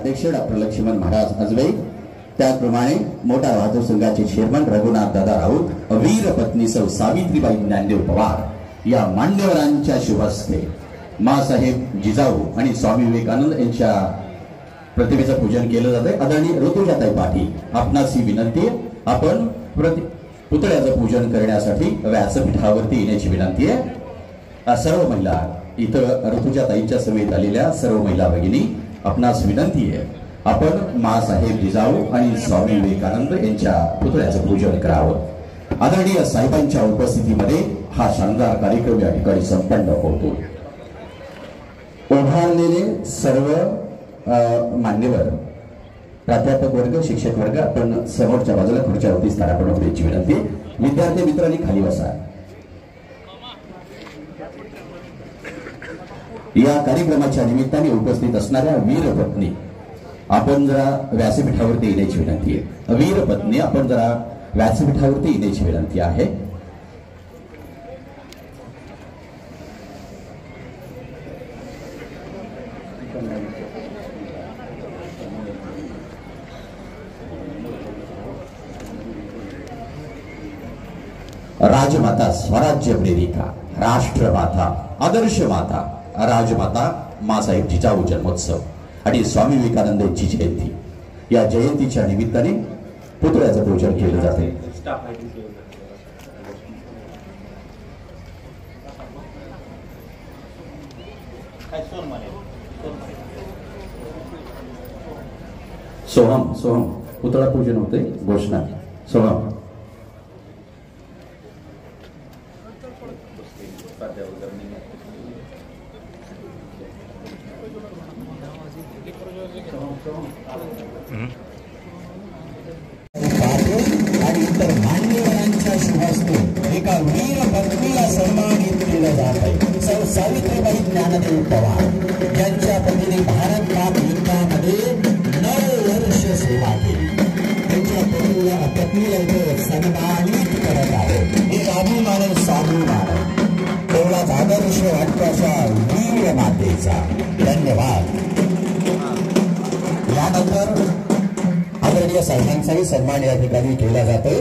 अध्यक्ष डॉक्टर लक्ष्मण महाराज अजबे, त्याचप्रमाणे मोटार वाहतूक संघाचे चेअरमन रघुनाथ दादा राऊत, वीर पत्नी सौ सावित्रीबाई ज्ञानदेव पवार या मान्यवरांच्या शुभ हस्ते मासाहेब जिजाऊ आणि स्वामी विवेकानंद यांच्या प्रतिमेचं पूजन केलं जाते। आदरणीय ऋतुजाताई पाटील आपणास ही विनंती, आपण पुतळ्याचं पूजन करण्यासाठी व्यासपीठावरती येण्याची विनंती आहे। सर्व महिला इथं ऋतुजाताईंच्या समेत आलेल्या सर्व महिला भगिनी आपणास विनंती आहे, आपण मासाहेब जिजाऊ आणि स्वामी विवेकानंद यांच्या पुतळ्याचं पूजन करावं। आदरणीय साहेबांच्या उपस्थितीमध्ये हा शानदार कार्यक्रम या ठिकाणी संपन्न होतो। उभारलेले सर्व मान्यवर प्राध्यापक वर्ग, शिक्षक वर्ग, आपण समोरच्या बाजूला खुर्च्यावरती स्थानापन्न होण्याची विनंती। विद्यार्थी मित्रांनी खाली बसा। या कार्यक्रमाच्या निमित्ताने उपस्थित असणाऱ्या वीर पत्नी आपण जरा व्यासपीठावरती येण्याची विनंती आहे। वीर पत्नी आपण जरा व्यासपीठावरती येण्याची विनंती आहे। राजमाता, स्वराज्य प्रेरिका, राष्ट्रमाता, आदर्श माता, राजमाता मासाहेब जिजाऊ जन्मोत्सव आणि स्वामी विवेकानंद यांची जयंती, या जयंतीच्या निमित्ताने पुतळ्याचं पूजन केलं जाते। सोहम सोहम पुतळा पूजन होते, घोषणा सोहम। आणि इतर मान्यवरांच्या शुभहस्ते एका वीर पत्नीला सन्मानित केलं जात आहे। सौ सावित्रीबाई ज्ञानदेव पवार यांच्या पत्नीने भारत पाक युद्धामध्ये 9 वर्ष सेवा केली। त्यांच्या पत्नीला इथे सन्मानित करत आहे। एक अभिमान स्वाभिमान, तेवढाच आदर्श वाटपाचा वीर मातेचा। धन्यवाद। यानंतर आदरणीय साहेबांचाही सन्मान या ठिकाणी केला जातोय।